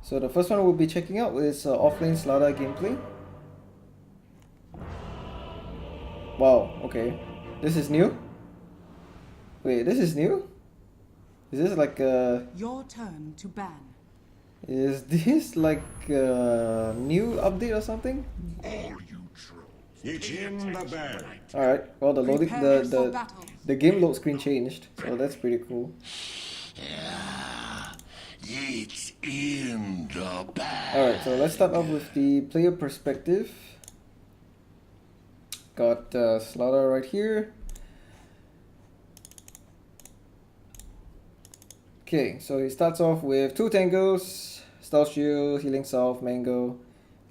So the first one we'll be checking out is Offlane Slardar gameplay. Wow, okay. This is new? Wait, this is new? Is this like a... Your turn to ban. Is this like a new update or something? All you trolls, it's in the bag. Alright, well the loading Prepare for battle. the game load screen changed, so that's pretty cool. Yeah, it's in the bag. Alright, so let's start off with the player perspective. Got Slardar right here. Okay, so he starts off with 2 tangos, stealth shield, healing salve, mango,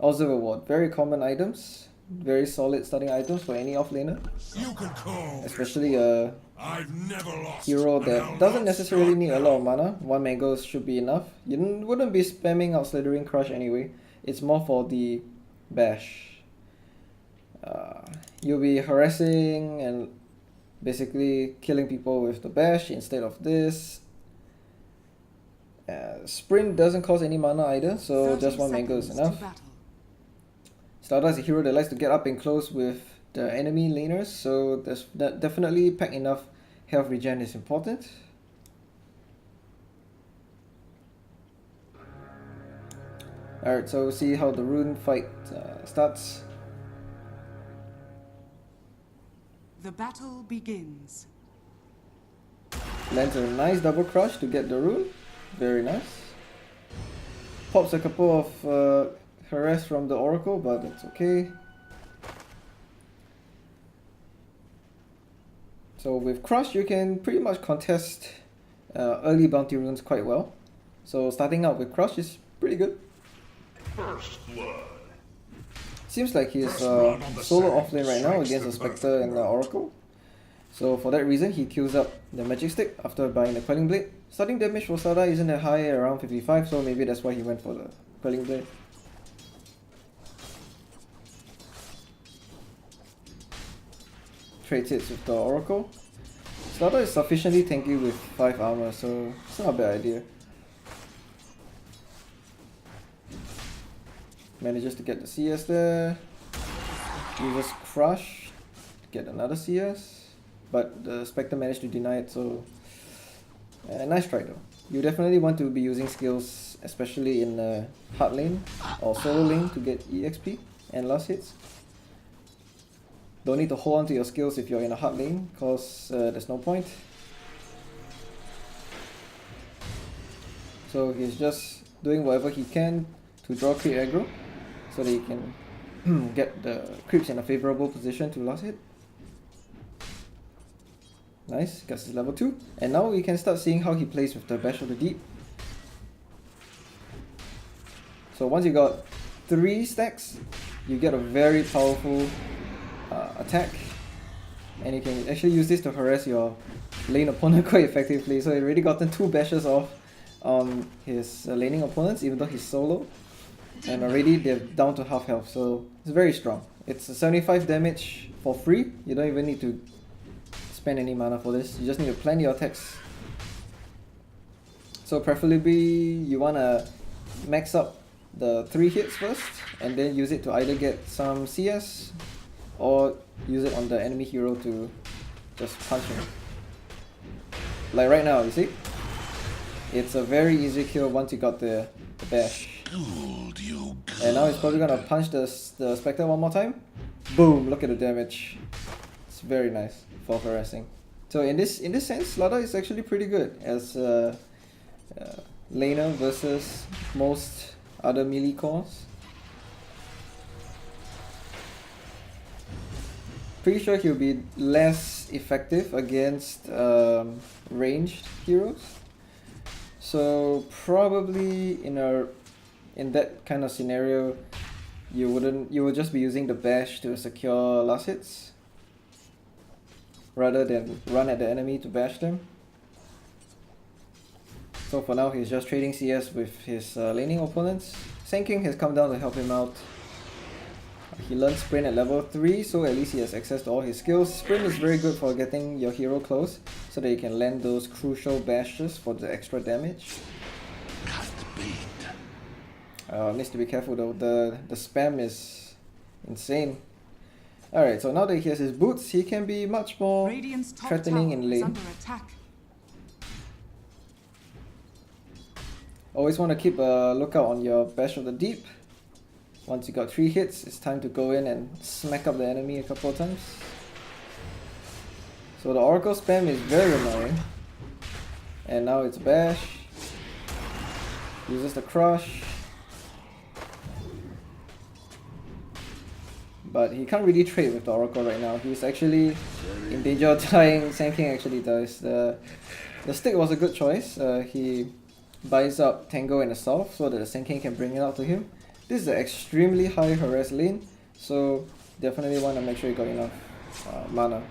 observer ward. Very common items, very solid starting items for any offlaner. You can call Especially a I've never lost. hero that doesn't necessarily need a lot of mana. 1 mango should be enough. You wouldn't be spamming out Slithering Crush anyway. It's more for the bash. You'll be harassing and basically killing people with the bash instead of this. Sprint doesn't cost any mana either, so just 1 mango is enough. Slardar is a hero that likes to get up and close with the enemy laners, so there's definitely pack enough health regen is important. Alright, so we'll see how the rune fight starts. The battle begins. Lands a nice double crush to get the rune. Very nice. Pops a couple of harass from the oracle, but that's okay. So with crush you can pretty much contest early bounty runes quite well. So starting out with crush is pretty good. First blood. Seems like he's solo offlane right now against the Spectre and the Oracle. So for that reason, he queues up the Magic Stick after buying the Quelling Blade. Starting damage for Slardar isn't that high, around 55, so maybe that's why he went for the Quelling Blade. Trades hits with the Oracle. Slardar is sufficiently tanky with 5 armor, so it's not a bad idea. Manages to get the CS there. Uses Crush to get another CS. But the Spectre managed to deny it, so nice try though. You definitely want to be using skills, especially in hard lane or solo lane to get EXP and last hits. Don't need to hold on to your skills if you're in a hard lane, cause there's no point. So he's just doing whatever he can to draw crit aggro, so that he can get the creeps in a favorable position to last hit. Nice, gets his level 2. And now we can start seeing how he plays with the Bash of the Deep. So once you got 3 stacks, you get a very powerful attack. And you can actually use this to harass your lane opponent quite effectively. So he's already gotten 2 bashes off on his laning opponents, even though he's solo. And already they're down to half health, so it's very strong. It's 75 damage for free. You don't even need to spend any mana for this. You just need to plan your attacks. So preferably you wanna max up the 3 hits first, and then use it to either get some CS or use it on the enemy hero to just punch him. Like right now, you see? It's a very easy kill once you got the bash. And now he's probably gonna punch the Spectre one more time. Boom! Look at the damage. It's very nice for harassing. So in this sense, Slardar is actually pretty good as laner versus most other melee cores. Pretty sure he'll be less effective against ranged heroes. So probably in that kind of scenario, you would just be using the bash to secure last hits rather than run at the enemy to bash them. So for now, he's just trading CS with his laning opponents. Sand King has come down to help him out. He learned Sprint at level 3, so at least he has access to all his skills. Sprint is very good for getting your hero close, so that you can land those crucial bashes for the extra damage. Needs to be careful though, the spam is insane. Alright, so now that he has his boots, he can be much more Radiant's top threatening tower in is lane. under attack. Always want to keep a lookout on your Bash of the Deep. Once you got 3 hits, it's time to go in and smack up the enemy a couple of times. So the Oracle spam is very annoying. And now it's Bash. Uses the Crush. But he can't really trade with the Oracle right now. He's actually in danger of dying. Sand King actually dies. The stick was a good choice. He buys up Tango in the south so that the Sand King can bring it out to him. This is an extremely high harass lane, so definitely want to make sure you got enough mana.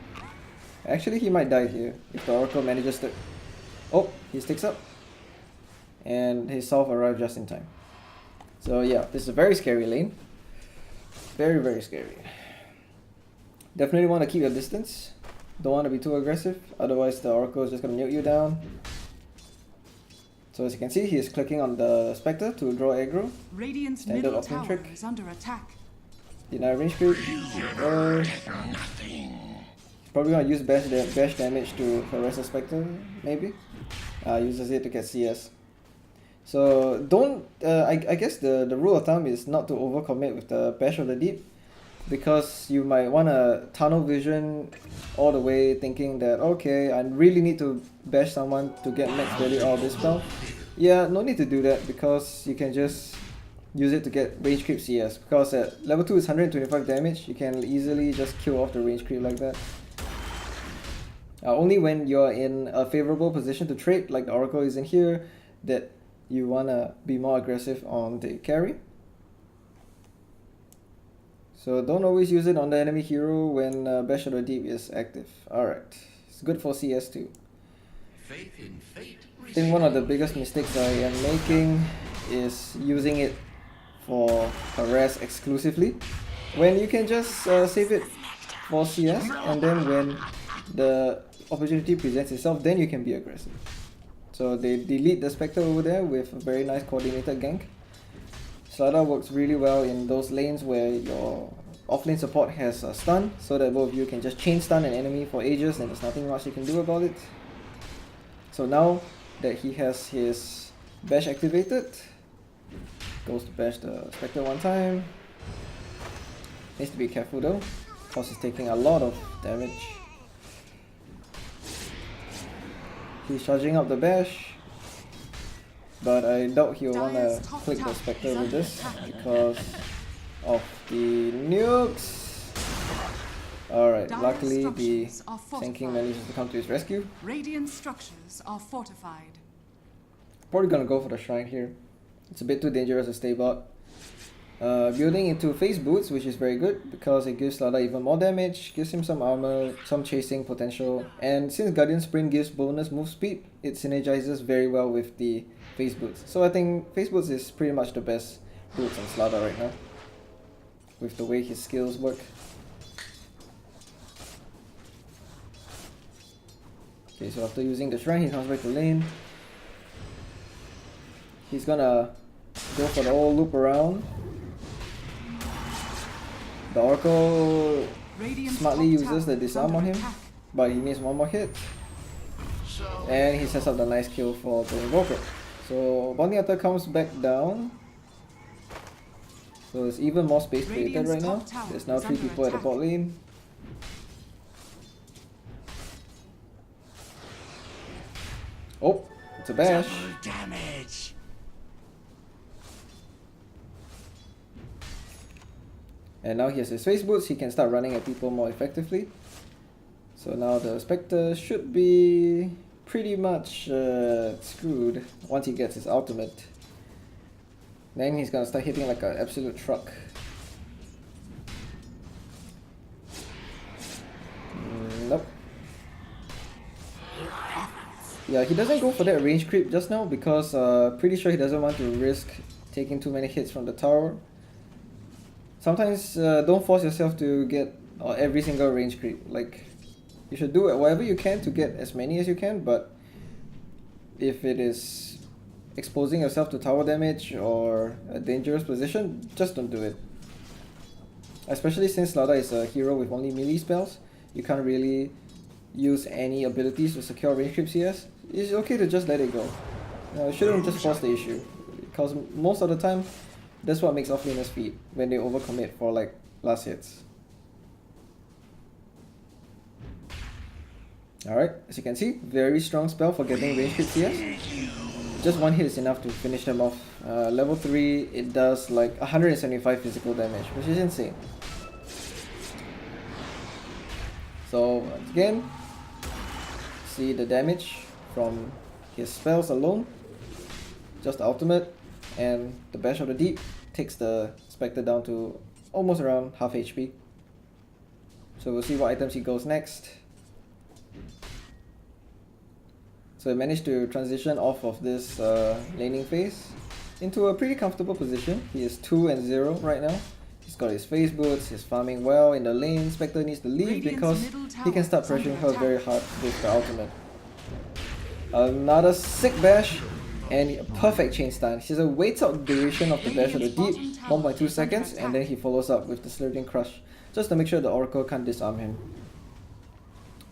Actually, he might die here if the Oracle manages to... Oh, he sticks up. And his south arrived just in time. So yeah, this is a very scary lane. Very, very scary. Definitely want to keep your distance. Don't want to be too aggressive, otherwise the Oracle is just going to nuke you down. So as you can see, he is clicking on the Spectre to draw aggro. Radiant's Standard middle offlane tower trick. is under attack. Deny range creep. Probably want to use bash damage to harass the Spectre, maybe. Uses it to get CS. So don't, I guess the rule of thumb is not to overcommit with the Bash of the Deep, because you might want to tunnel vision all the way thinking that, okay, I really need to bash someone to get max value out of this spell. Yeah, no need to do that, because you can just use it to get range creep CS, because at level 2 is 125 damage, you can easily just kill off the range creep like that. Only when you're in a favorable position to trade, like the Oracle is in here, that you wanna be more aggressive on the carry. So don't always use it on the enemy hero when Bash of the Deep is active. Alright, it's good for CS too. I think one of the biggest mistakes I am making is using it for harass exclusively, when you can just save it for CS, and then when the opportunity presents itself, then you can be aggressive. So they delete the Spectre over there with a very nice coordinated gank. Slardar works really well in those lanes where your offlane support has a stun, so that both of you can just chain stun an enemy for ages and there's nothing much you can do about it. So now that he has his bash activated, goes to bash the Spectre one time. Needs to be careful though, because he's taking a lot of damage. He's charging up the bash, but I doubt he'll wanna click the Spectre with this because of the nukes. Alright, luckily the Sand King manages to come to his rescue. Radiant structures are fortified. Probably gonna go for the shrine here. It's a bit too dangerous to stay bot. Building into phase boots, which is very good because it gives Slardar even more damage, gives him some armor, some chasing potential, and since Guardian Sprint gives bonus move speed, it synergizes very well with the phase boots. So I think phase boots is pretty much the best boots on Slardar right now, with the way his skills work. Okay, so after using the shrine, he comes back to lane. He's gonna go for the whole loop around. The Oracle smartly uses the disarm on him, but he needs one more hit. And he sets up the nice kill for the Invoker. So Bounty Hunter comes back down. So there's even more space created right now. There's now 3 people at the bot lane. Oh, it's a bash. And now he has his face boots, he can start running at people more effectively. So now the Spectre should be pretty much screwed once he gets his ultimate. Then he's gonna start hitting like an absolute truck. Nope. Yeah, he doesn't go for that range creep just now because pretty sure he doesn't want to risk taking too many hits from the tower. Sometimes don't force yourself to get every single range creep. Like, you should do whatever you can to get as many as you can, but if it is exposing yourself to tower damage or a dangerous position, just don't do it. Especially since Slardar is a hero with only melee spells, you can't really use any abilities to secure range creep CS. It's okay to just let it go. You shouldn't just force the issue, because most of the time, that's what makes offlaners feed, when they overcommit for like last hits. Alright, as you can see, very strong spell for getting range creep CS. Just one hit is enough to finish them off. Level 3, it does like 175 physical damage, which is insane. So once again, see the damage from his spells alone. Just the ultimate, and the Bash of the Deep takes the Spectre down to almost around half HP. So we'll see what items he goes next. So he managed to transition off of this laning phase into a pretty comfortable position. He is 2-0 right now. He's got his phase boots, he's farming well in the lane. Spectre needs to leave because he can start pressuring her very hard with the ultimate. Another sick bash and a perfect chain stun. He just waits out the duration of the Bash of the Deep, 1.2 seconds, and then he follows up with the Slithering Crush just to make sure the Oracle can't disarm him.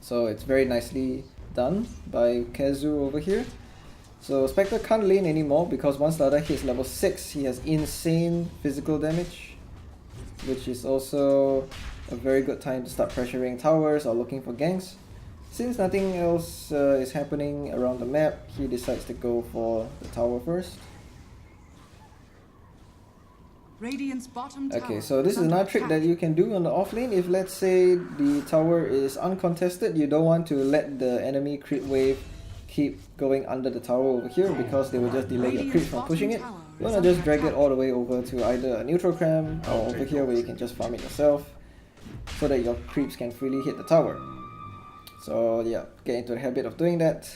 So it's very nicely done by KheZu over here. So Spectre can't lane anymore because once Slardar hits level 6, he has insane physical damage, which is also a very good time to start pressuring towers or looking for ganks. Since nothing else is happening around the map, he decides to go for the tower first. Radiant's bottom tower Okay, so this is another trick that you can do on the offlane. If let's say the tower is uncontested, you don't want to let the enemy creep wave keep going under the tower over here because they will just delay your creep from pushing it. You want to just drag it all the way over to either a neutral cram or over here where you can just farm it yourself so that your creeps can freely hit the tower. So yeah, get into the habit of doing that.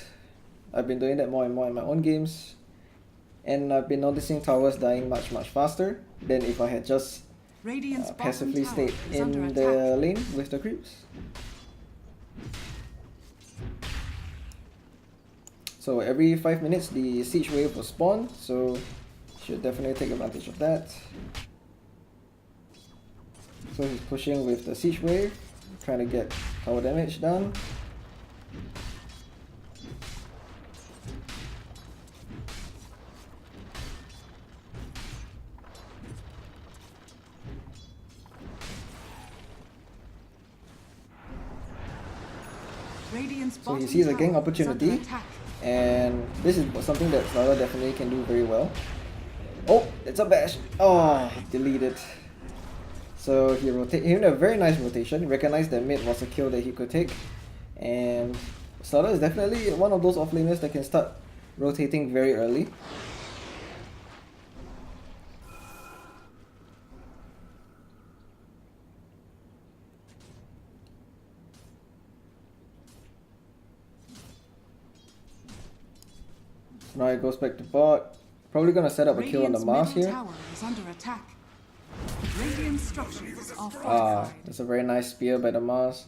I've been doing that more and more in my own games, and I've been noticing towers dying much faster than if I had just passively stayed in the lane with the creeps. So every 5 minutes the siege wave will spawn, so should definitely take advantage of that. So he's pushing with the siege wave, trying to get tower damage done. So he sees a gank opportunity, and this is something that Slardar definitely can do very well. Oh, it's a bash! Oh, deleted. So he had a very nice rotation. He recognized that mid was a kill that he could take, and Slardar is definitely one of those offlaners that can start rotating very early. Now it goes back to bot. Probably gonna set up a kill on the Mars here. That's a very nice spear by the Mars.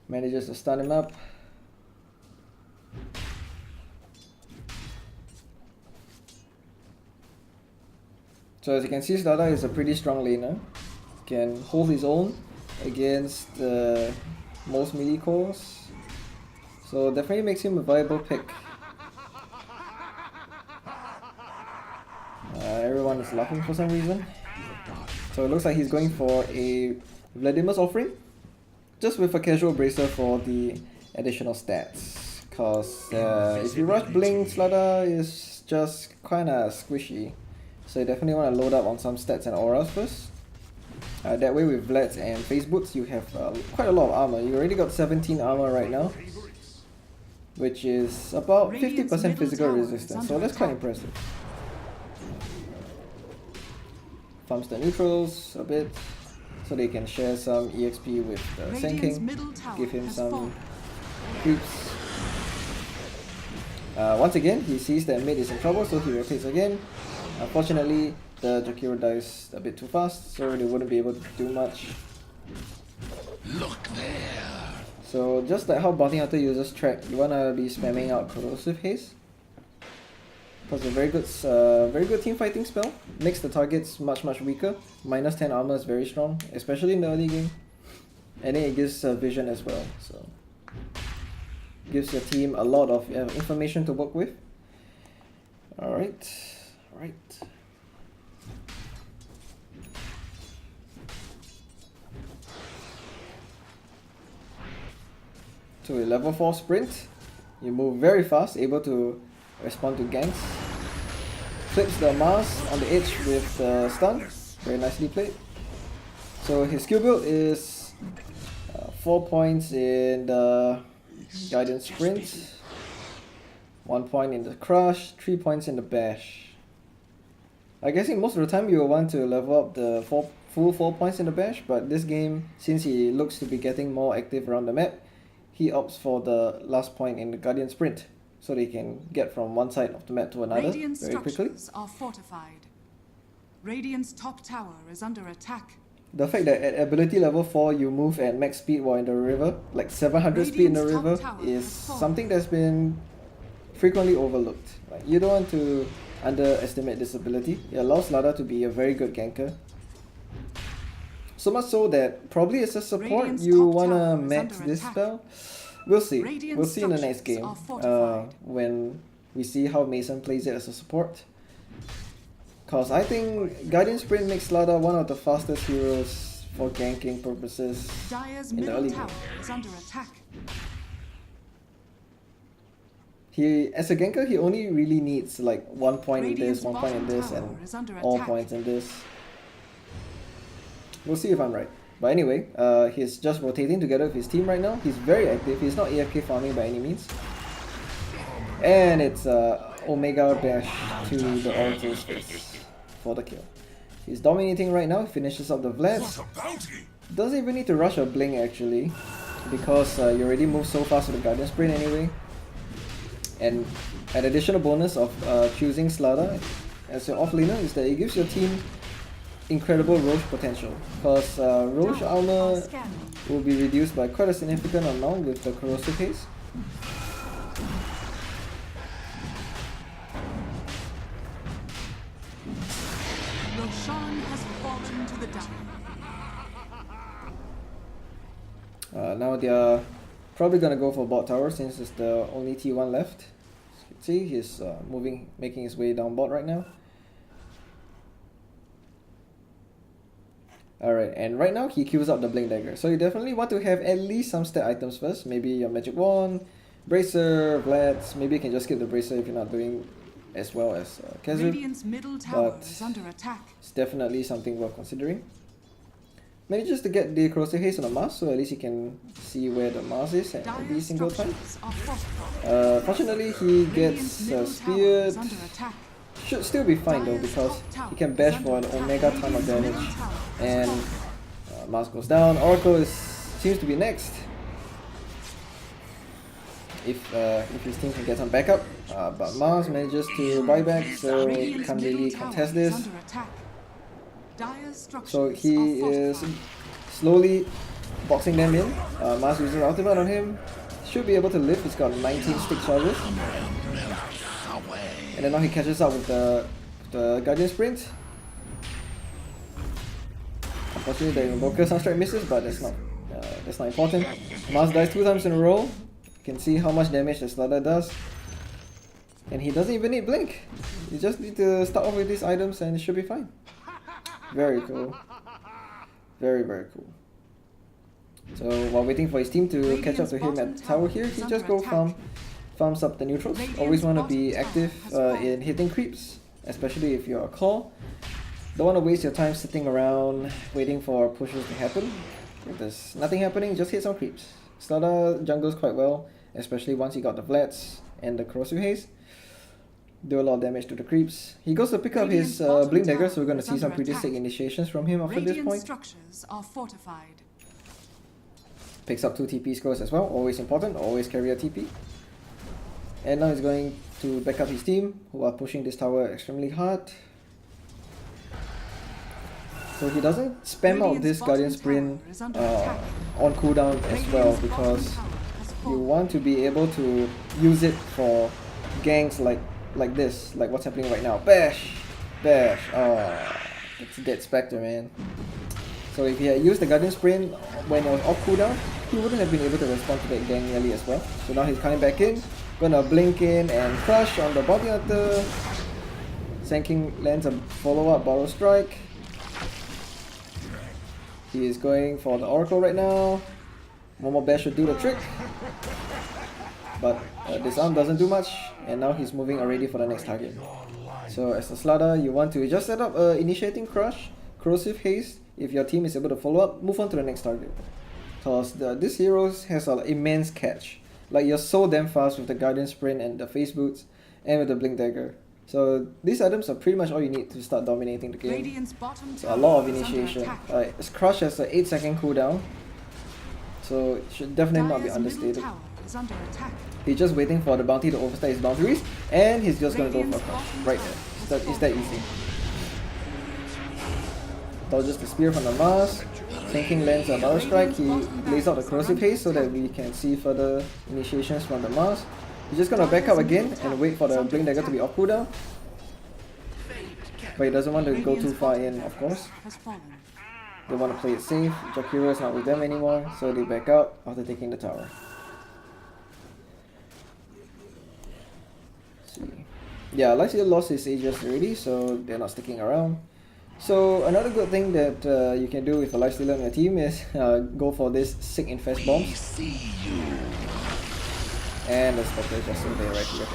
Manages to stun him up. So as you can see, Slardar is a pretty strong laner. Can hold his own against most melee cores. So definitely makes him a viable pick. Everyone is laughing for some reason. So it looks like he's going for a Vladimir's Offering, just with a casual bracer for the additional stats. Cause if you rush Blink, Slardar is just kinda squishy. So you definitely want to load up on some stats and auras first. That way with Vlads and Phase Boots you have quite a lot of armor. You already got 17 armor right now, which is about 50% physical resistance, so that's quite impressive. Farms the neutrals a bit, so they can share some EXP with the Sand King, give him some creeps. Once again, he sees that mid is in trouble, so he rotates again. Unfortunately, the Jakiro dies a bit too fast, so they wouldn't be able to do much. Look there. So just like how Bounty Hunter uses track, you wanna be spamming out Corrosive Haze. because a very good team fighting spell. Makes the targets much weaker. Minus 10 armor is very strong, especially in the early game. And then it gives vision as well, so gives your team a lot of information to work with. Alright. To a level 4 sprint, you move very fast, able to respond to ganks. Flips the Mars on the edge with the stun, very nicely played. So his skill build is 4 points in the Guidance Sprint, 1 point in the Crush, 3 points in the Bash. I guess most of the time you will want to level up the full 4 points in the Bash, but this game, since he looks to be getting more active around the map, he opts for the last point in the Guardian Sprint, so they can get from one side of the map to another Radiant very quickly. structures are fortified. Radiant's top tower is under attack. The fact that at ability level 4 you move at max speed while in the river, like 700 speed in the Radiant's top river, tower is has fallen. something that's been frequently overlooked. Like, you don't want to underestimate this ability. It allows Slardar to be a very good ganker. So much so that probably as a support Radiant's you top wanna tower is max under this attack. spell. We'll see. Radiant We'll see in the next structures game are fortified. when we see how Mason plays it as a support. Cause I think Guardian Sprint makes Slardar one of the fastest heroes for ganking purposes Dire's in the middle early tower game. is under attack. He, as a ganker, he only really needs like 1 point in this, Radiant's 1 point in bottom this, tower and is under all attack. points in this. We'll see if I'm right. But anyway, he's just rotating together with his team right now. He's very active. He's not AFK farming by any means. And it's Omega Bash to the Oracle's face for the kill. He's dominating right now. Finishes up the Vlad. What a bounty! Doesn't even need to rush a blink actually, because you already move so fast with the Guardian Sprint anyway. And an additional bonus of choosing Slardar as your offlaner is that it gives your team incredible Roche potential, because Roche armor will be reduced by quite a significant amount with the corrosive haze. Roshan has fallen to the dire. Now they are probably gonna go for bot tower since it's the only T1 left. As you can see, he's making his way down bot right now. Alright, and right now he queues up the Blink Dagger. So you definitely want to have at least some stat items first. Maybe your Magic Wand, Bracer, Vlads. Maybe you can just skip the Bracer if you're not doing as well as KheZu. Radiant's middle tower But is under attack. it's definitely something worth considering. Maybe just to get the Corrosive Haze on the Mars, so at least you can see where the Mars is at every Dire's single time. structures are fortified. Fortunately, he gets Radiant's middle tower speared. is under attack. Should still be fine though, Dire's because top tower he can is bash under for an attack. Omega time of Radiant's middle damage. tower is And fortified. Mars goes down. Oracle seems to be next. If his team can get some backup, but Mars manages to buy back, so Radiant's can't middle really tower contest is this. under attack. Dire's structures So are he is fortified. slowly boxing them in. Mars uses ultimate on him. Should be able to live. He's got 19 stick charges. And then now he catches up with the Guardian Sprint. Unfortunately, the Invoker Sunstrike misses, but that's not important. Mars dies 2 times in a row. You can see how much damage the Slardar does. And he doesn't even need Blink. You just need to start off with these items and it should be fine. Very cool. Very, very cool. So while waiting for his team to catch up to him at the tower here, he just farms up the neutrals. Always want to be active in hitting creeps, especially if you're a claw. Don't want to waste your time sitting around waiting for pushes to happen. If there's nothing happening, just hit some creeps. Slardar jungles quite well, especially once he got the Vlads and the Corrosive Haze. Do a lot of damage to the creeps. He goes to pick up his Blink Dagger, so we're going to see some pretty sick initiations from him after this Radiant point. structures are fortified. Picks up 2 TP scores as well, always important, always carry a TP. And now he's going to back up his team, who are pushing this tower extremely hard. So he doesn't spam out this Guardian Sprint on cooldown as well, because you want to be able to use it for ganks like like this, like what's happening right now. Bash! Bash! Oh, that's a dead Spectre, man. So if he had used the Guardian Sprint when it was off cooldown, he wouldn't have been able to respond to that gang nearly as well. So now he's coming back in, gonna blink in and crush on the Bounty Hunter. Sanking lands a follow-up Borrow Strike. He is going for the Oracle right now. One more bash should do the trick. But disarm doesn't do much, and now he's moving already for the next target. So as a Slardar, you want to just set up Initiating Crush, Corrosive Haste. If your team is able to follow up, move on to the next target. Because this hero has an immense catch. Like, you're so damn fast with the Guardian Sprint and the Face Boots, and with the Blink Dagger. So these items are pretty much all you need to start dominating the game. So a lot of initiation. His Crush has an 8-second cooldown, so it should definitely not be understated. He's just waiting for the bounty to overstay his boundaries, and he's just gonna go for a crush right there. It's that easy. Dodges the spear from the Mars. Sanking lands a Borrow Strike. He lays out the Corrosive Haste so that we can see further initiations from the Mars. He's just gonna back up again and wait for the Blink Dagger to be off cooldown. But he doesn't want to go too far in, of course. They want to play it safe. Jakiro is not with them anymore, so they back out after taking the tower. Let's see. Yeah, Lifesteal lost his Aegis already, so they're not sticking around. So another good thing that you can do with a Lifestealer on your team is go for this Sick Infest bombs. And the Spectre is just so there right here.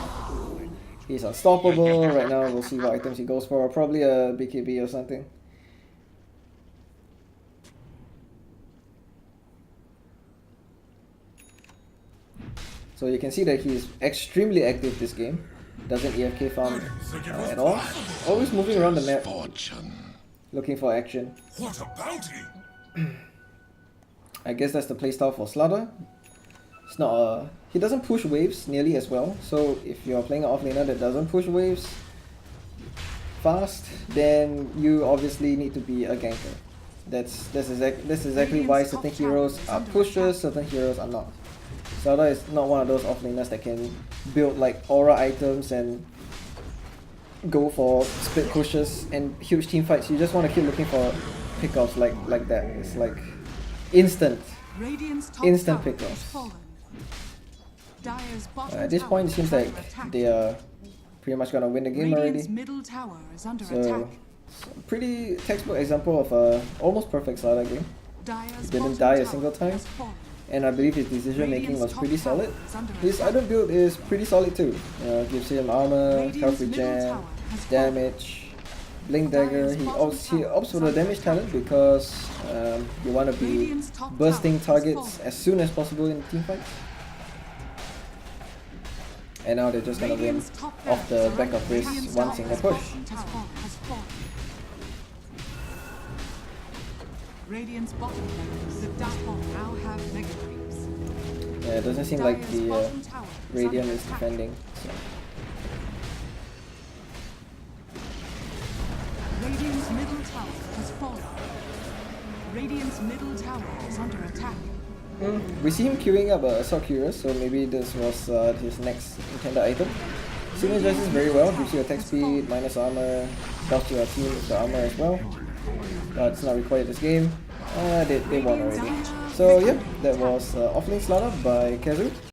He's unstoppable right now. We'll see what items he goes for. Probably a BKB or something. So you can see that he's extremely active this game. Doesn't EFK farm at all. Always moving around the map, looking for action. What a bounty! I guess that's the playstyle for Slardar. It's not a... He doesn't push waves nearly as well. So if you're playing an offlaner that doesn't push waves fast, then you obviously need to be a ganker. That's exactly why certain heroes are pushers, certain heroes are not. Slardar is not one of those offlaners that can build like aura items and go for split pushes and huge team fights. You just want to keep looking for pickoffs like that. It's like instant pickoffs. At this point, it seems like they are pretty much gonna win the game already. So, pretty textbook example of a almost perfect Slardar game. He didn't die a single time, and I believe his decision making was pretty solid. His item build is pretty solid too. Gives him armor, health regen, damage, Blink Dagger. He opts for the damage talent because you want to be bursting targets as soon as possible in team fights. And now they're just gonna win off the back of this one single push. Radiant's bottom lane, the Dark now have mega creeps. Yeah, it doesn't seem like the Radiant is defending. So. Radiant's middle tower has fallen. Radiant's middle tower is under attack. We see him queuing up Assault Curious, so maybe this was his next intended item. Synergizes very well, gives you attack speed, minus armor, buffs your team with the armor as well. But it's not required this game. They won already. So yeah, that was Offlane Slardar by KheZu.